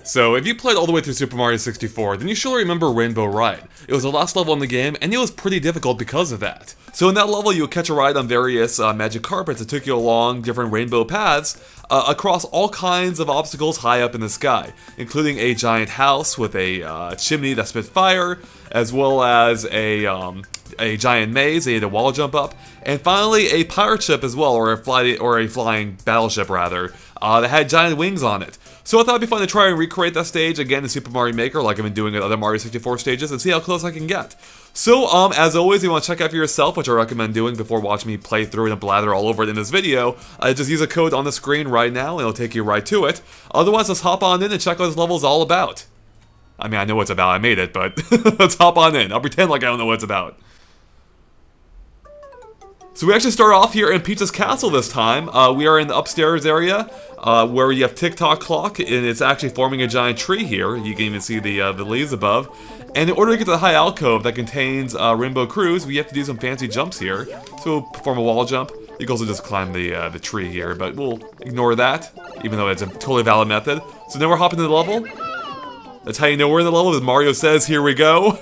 So, if you played all the way through Super Mario 64, then you surely remember Rainbow Ride. It was the last level in the game, and it was pretty difficult because of that. So in that level, you would catch a ride on various magic carpets that took you along different rainbow paths across all kinds of obstacles high up in the sky, including a giant house with a chimney that spit fire, as well as a giant maze that you had to wall jump up, and finally a pirate ship as well, or a flying battleship rather, that had giant wings on it. So I thought it'd be fun to try and recreate that stage again in Super Mario Maker like I've been doing at other Mario 64 stages and see how close I can get. So, as always, if you want to check out for yourself, which I recommend doing before watching me play through and blather all over it in this video, just use a code on the screen right now and it'll take you right to it. Otherwise, let's hop on in and check what this level is all about. I mean, I know what it's about, I made it, but let's hop on in. I'll pretend like I don't know what it's about. So we actually start off here in Peach's Castle this time. We are in the upstairs area, where you have Tick-Tock Clock, and it's actually forming a giant tree here. You can even see the leaves above. And in order to get to the high alcove that contains Rainbow Cruise, we have to do some fancy jumps here. So we'll perform a wall jump. You can also just climb the tree here, but we'll ignore that, even though it's a totally valid method. So now we're hopping to the level. That's how you know we're in the level, as Mario says, here we go.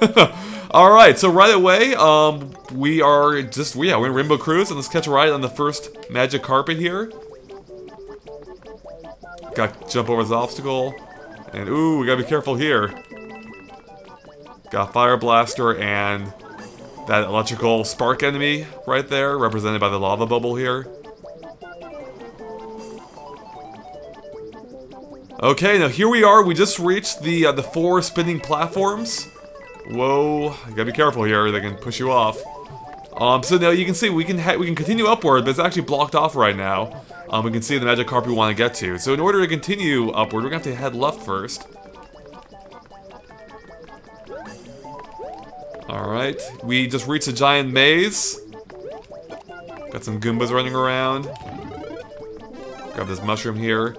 Alright, so right away, we're in Rainbow Cruise, and let's catch a ride on the first magic carpet here. Gotta jump over this obstacle, and ooh, we gotta be careful here. Got a fire blaster and that electrical spark enemy right there, represented by the lava bubble here. Okay, now here we are, we just reached the 4 spinning platforms. Whoa, you gotta be careful here, they can push you off. So now you can see we can continue upward, but it's actually blocked off right now. We can see the magic carpet we want to get to. So in order to continue upward, we're gonna have to head left first. Alright, we just reached a giant maze. Got some Goombas running around. Grab this mushroom here.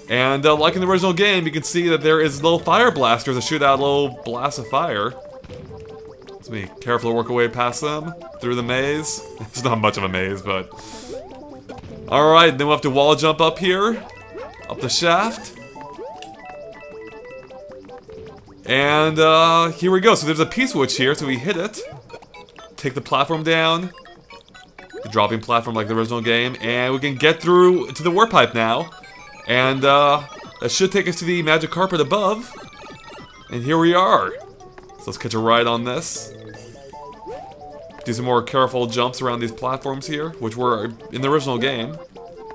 And like in the original game, you can see that there is little fire blasters that shoot out little blasts of fire. So be careful to work our way past them through the maze. It's not much of a maze, but... Alright, then we'll have to wall jump up here. Up the shaft. And here we go. So there's a P-switch here, so we hit it. Take the platform down. The dropping platform like the original game. And we can get through to the warp pipe now. And that should take us to the magic carpet above. And here we are. So let's catch a ride on this. Do some more careful jumps around these platforms here, which were in the original game.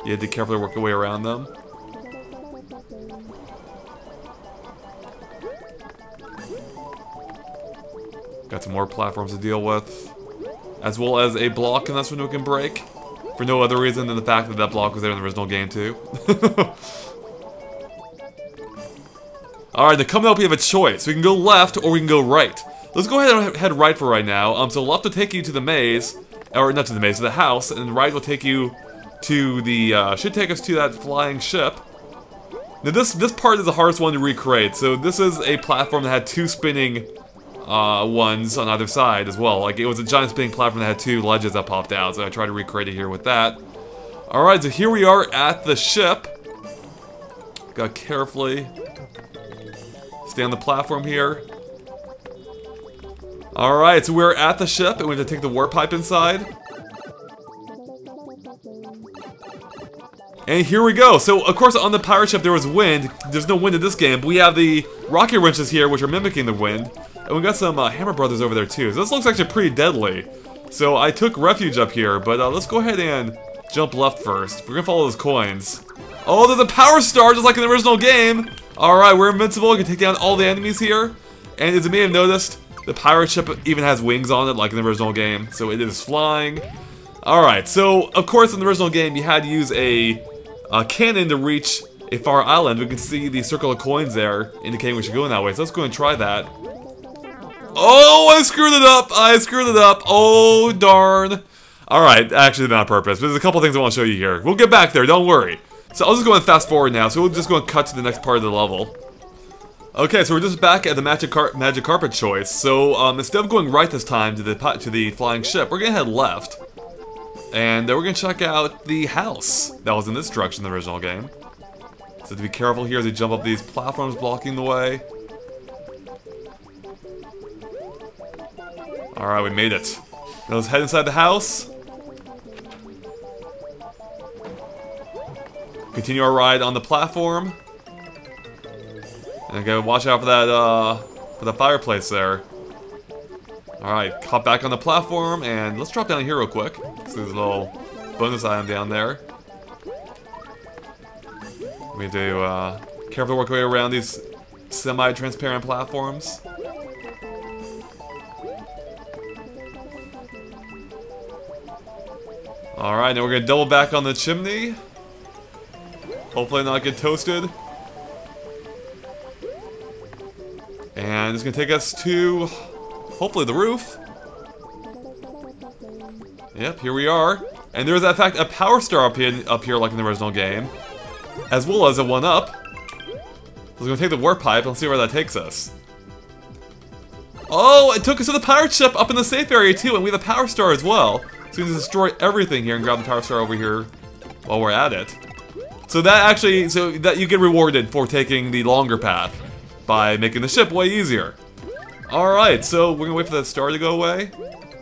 You had to carefully work your way around them. Got some more platforms to deal with. As well as a block in this one we can break. For no other reason than the fact that that block was there in the original game too. Alright, now coming up we have a choice. We can go left or we can go right. Let's go ahead and head right for right now. So left will take you to the maze, or not to the maze, to the house, and right will take you to the, should take us to that flying ship. Now this part is the hardest one to recreate. So this is a platform that had 2 spinning ones on either side as well. Like, it was a giant spinning platform that had 2 ledges that popped out, so I tried to recreate it here with that. Alright, so here we are at the ship. Gotta carefully stay on the platform here. Alright, so we're at the ship, and we have to take the warp pipe inside. And here we go. So, of course, on the pirate ship there was wind. There's no wind in this game, but we have the rocket wrenches here, which are mimicking the wind. And we got some Hammer Brothers over there too. So this looks actually pretty deadly. So I took refuge up here, but let's go ahead and jump left first. We're gonna follow those coins. Oh, there's a power star just like in the original game. Alright, we're invincible. We can take down all the enemies here. And as you may have noticed, the pirate ship even has wings on it like in the original game. So it is flying. Alright, so of course in the original game you had to use a cannon to reach a far island. We can see the circle of coins there indicating we should go in that way. So let's go and try that. Oh, I screwed it up! I screwed it up! Oh, darn. Alright, actually not on purpose, but there's a couple things I want to show you here. We'll get back there, don't worry. So I'll just go and fast forward now, so we'll just go and cut to the next part of the level. Okay, so we're just back at the magic carpet choice. So instead of going right this time to the flying ship, we're gonna head left. And we're gonna check out the house that was in this direction in the original game. So to be careful here as we jump up these platforms blocking the way. Alright, we made it. Now let's head inside the house. Continue our ride on the platform. And again, watch out for the fireplace there. Alright, hop back on the platform, and let's drop down here real quick. So there's a little bonus item down there. We need to carefully work our way around these semi-transparent platforms. Alright, now we're gonna double back on the chimney. Hopefully not get toasted. And it's gonna take us to, hopefully, the roof. Yep, here we are. And there's, in fact, a power star up here like in the original game. As well as a 1-up. So we're gonna take the warp pipe and see where that takes us. Oh, it took us to the pirate ship up in the safe area too, and we have a power star as well. So we can destroy everything here and grab the power star over here while we're at it. So that you get rewarded for taking the longer path by making the ship way easier. Alright, so we're gonna wait for that star to go away.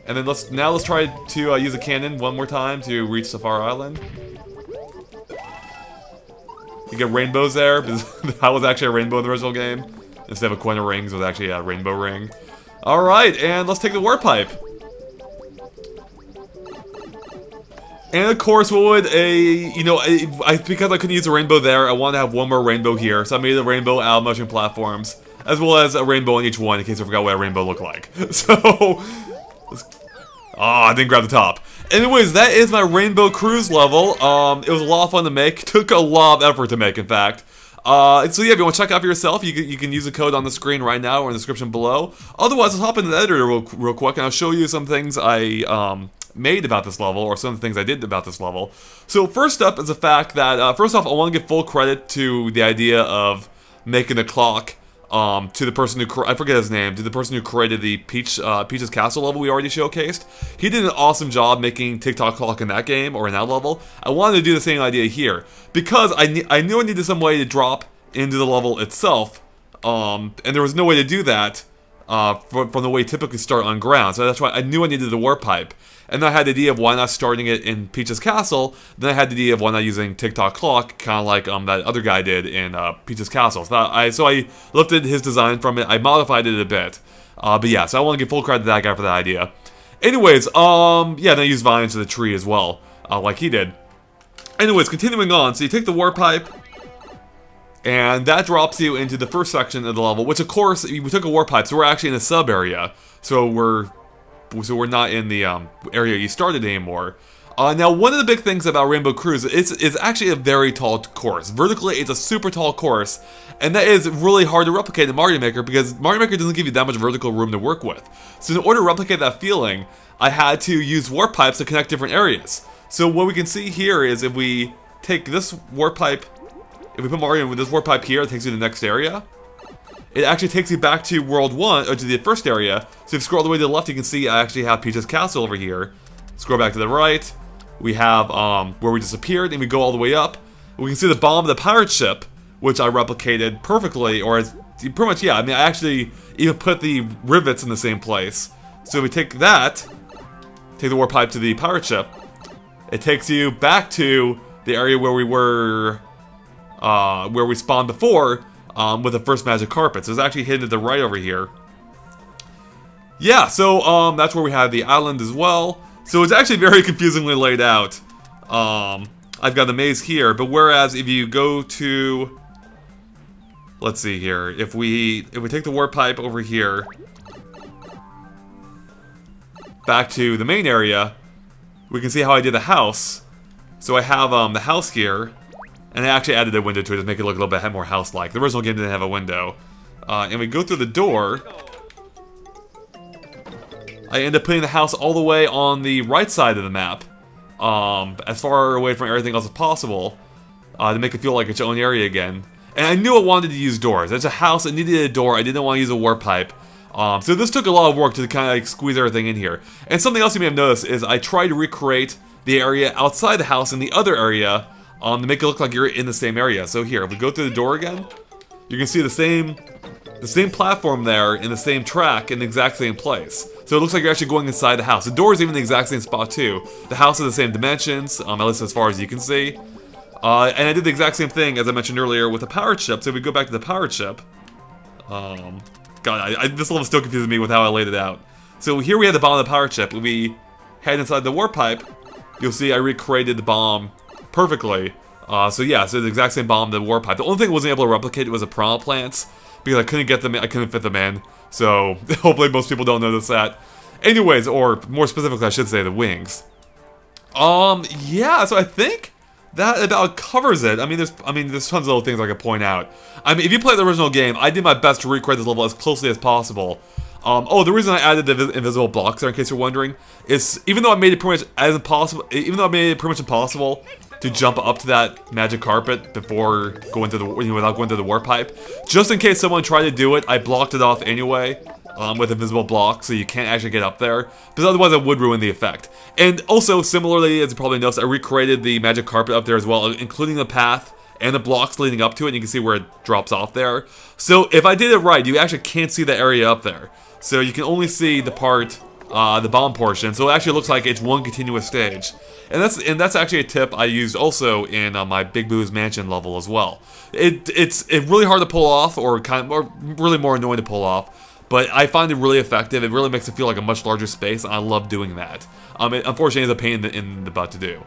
And then let's try to use a cannon one more time to reach Safari Island. You get rainbows there, because that was actually a rainbow in the original game. Instead of a coin of rings, it was actually a rainbow ring. Alright, and let's take the warp pipe. And of course, what would because I couldn't use a rainbow there, I wanted to have one more rainbow here, so I made a rainbow out of mushroom platforms, as well as a rainbow in each one, in case I forgot what a rainbow looked like. So, I didn't grab the top. Anyways, that is my Rainbow Cruise level. It was a lot of fun to make, took a lot of effort to make, in fact. So yeah, if you want to check it out for yourself, you can use the code on the screen right now or in the description below. Otherwise, let's hop into the editor real quick, and I'll show you some things I made about this level, or some of the things I did about this level. So first up is the fact that, first off, I want to give full credit to the idea of making the clock to the person who, I forget his name, to the person who created the Peach's Castle level we already showcased. He did an awesome job making TikTok clock in that game, or in that level. I wanted to do the same idea here, because I knew I needed some way to drop into the level itself, and there was no way to do that from the way you typically start on ground, so that's why I knew I needed the warp pipe. And then I had the idea of why not starting it in Peach's Castle. Then I had the idea of why not using TikTok Clock, kind of like that other guy did in Peach's Castle. So I looked at his design from it. I modified it a bit. But yeah, so I want to give full credit to that guy for that idea. Anyways, yeah, then I used vines to the tree as well, like he did. Anyways, continuing on. So you take the warp pipe, and that drops you into the first section of the level, which of course, we took a warp pipe, so we're actually in a sub area. So we're not in the area you started anymore. Now, one of the big things about Rainbow Cruise is actually a very tall course. Vertically, it's a super tall course, and that is really hard to replicate in Mario Maker, because Mario Maker doesn't give you that much vertical room to work with. So in order to replicate that feeling, I had to use warp pipes to connect different areas. So what we can see here is if we take this warp pipe, if we put Mario in with this warp pipe here, it takes you to the next area. It actually takes you back to World 1, or to the first area. So if you scroll all the way to the left, you can see I actually have Peach's Castle over here. Scroll back to the right, we have where we disappeared, and we go all the way up. We can see the bomb of the pirate ship, which I replicated perfectly, or it's pretty much, yeah, I mean, I actually even put the rivets in the same place. So if we take that, take the warp pipe to the pirate ship, it takes you back to the area where we were, where we spawned before, with the first magic carpet. So it's actually hidden to the right over here. Yeah, so that's where we have the island as well. So it's actually very confusingly laid out. I've got the maze here, but whereas if you go to, let's see here, if we take the warp pipe over here back to the main area, we can see how I did the house. So I have the house here. And I actually added a window to it to make it look a little bit more house-like. The original game didn't have a window. And we go through the door. I end up putting the house all the way on the right side of the map. As far away from everything else as possible. To make it feel like its own area again. And I knew I wanted to use doors. It's a house, it needed a door, I didn't want to use a warp pipe. So this took a lot of work to kind of like squeeze everything in here. And something else you may have noticed is I tried to recreate the area outside the house in the other area to make it look like you're in the same area. So here, if we go through the door again, you can see the same platform there in the same track in the exact same place. So it looks like you're actually going inside the house. The door is even the exact same spot too. The house is the same dimensions, at least as far as you can see. And I did the exact same thing as I mentioned earlier with the power chip. So if we go back to the power chip, God, this level still confuses me with how I laid it out. So here we have the bomb of the power chip. When we head inside the warp pipe, you'll see I recreated the bomb perfectly. So yeah, so the exact same bomb, the warp pipe. The only thing I wasn't able to replicate was the piranha plants, because I couldn't get them in, I couldn't fit them in. So hopefully most people don't notice that. Anyways, or more specifically I should say the wings. Yeah, so I think that about covers it. I mean, there's tons of little things I could point out. I mean, if you play the original game, I did my best to recreate this level as closely as possible. Oh, the reason I added the invisible blocks there, in case you're wondering, is even though I made it pretty much impossible to jump up to that magic carpet before going to the without going to the warp pipe, just in case someone tried to do it, I blocked it off anyway. With invisible blocks, so you can't actually get up there, because otherwise it would ruin the effect. And also, similarly, as you probably noticed, I recreated the magic carpet up there as well, including the path and the blocks leading up to it, and you can see where it drops off there. So if I did it right, you actually can't see the area up there. So you can only see the part, the bomb portion, so it actually looks like it's one continuous stage. And that's actually a tip I used also in my Big Boo's Mansion level as well. It's really hard to pull off, or really more annoying to pull off. But I find it really effective. It really makes it feel like a much larger space, and I love doing that. It unfortunately is a pain in the butt to do.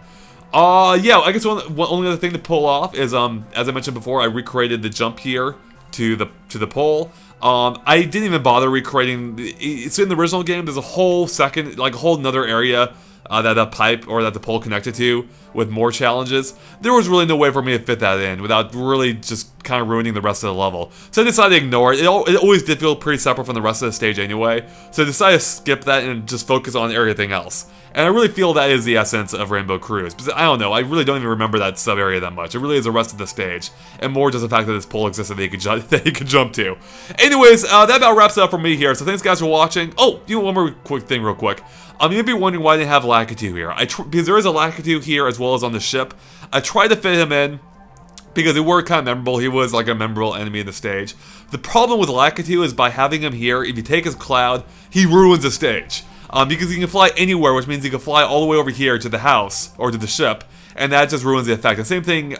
Yeah, I guess one only other thing to pull off is, as I mentioned before, I recreated the jump here to the pole. I didn't even bother recreating. It's in the original game. There's a whole second, like a whole another area that the pipe or that the pole connected to with more challenges. There was really no way for me to fit that in without really just kind of ruining the rest of the level. So I decided to ignore it. It always did feel pretty separate from the rest of the stage anyway. So I decided to skip that and just focus on everything else. And I really feel that is the essence of Rainbow Cruise. Because I don't know, I really don't even remember that sub-area that much. It really is the rest of the stage. And more just the fact that this pole existed that you could jump to. Anyways, that about wraps it up for me here. So thanks guys for watching. Oh, one more quick thing real quick. You may be wondering why I didn't have Lakitu here. Because there is a Lakitu here as well as on the ship. I tried to fit him in because he were kind of memorable. He was like a memorable enemy in the stage. The problem with Lakitu is by having him here, if you take his cloud, he ruins the stage. Because he can fly anywhere, which means he can fly all the way over here to the house, or to the ship, and that just ruins the effect. The same thing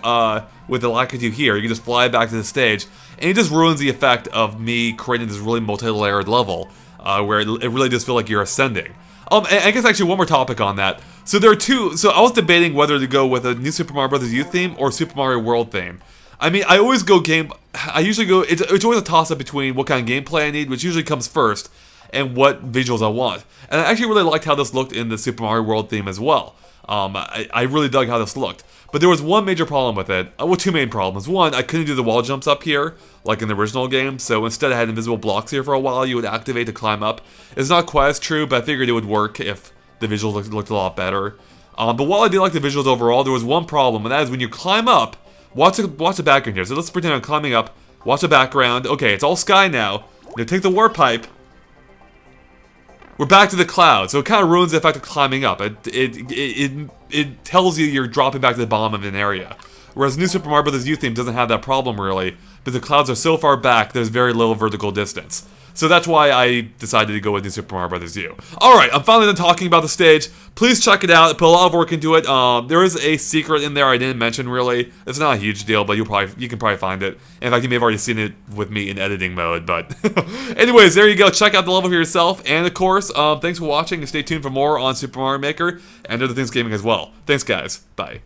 with the Lakitu here. You can just fly back to the stage, and it just ruins the effect of me creating this really multi-layered level, where it really does feel like you're ascending. And I guess actually one more topic on that. So there are two. So I was debating whether to go with a new Super Mario Bros. U theme or Super Mario World theme. I mean, I usually go. It's always a toss-up between what kind of gameplay I need, which usually comes first, and what visuals I want. And I actually really liked how this looked in the Super Mario World theme as well. I really dug how this looked. But there was one major problem with it. Well, two main problems. One, I couldn't do the wall jumps up here, like in the original game, so instead I had invisible blocks here for a while you would activate to climb up. It's not quite as true, but I figured it would work if the visuals looked a lot better. But while I did like the visuals overall, there was one problem, and that is when you climb up, watch the background here. So let's pretend I'm climbing up, watch the background. Okay, it's all sky now. I'm gonna take the warp pipe. We're back to the cloud, so it kind of ruins the effect of climbing up. It tells you you're dropping back to the bottom of an area. Whereas New Super Mario Bros. U theme doesn't have that problem really, but the clouds are so far back, there's very little vertical distance. So that's why I decided to go with New Super Mario Bros. U. Alright, I'm finally done talking about the stage. Please check it out. I put a lot of work into it. There is a secret in there I didn't mention really. It's not a huge deal, but you can probably find it. In fact, you may have already seen it with me in editing mode, but... Anyways, there you go. Check out the level for yourself. And of course, thanks for watching, and stay tuned for more on Super Mario Maker and other things gaming as well. Thanks guys. Bye.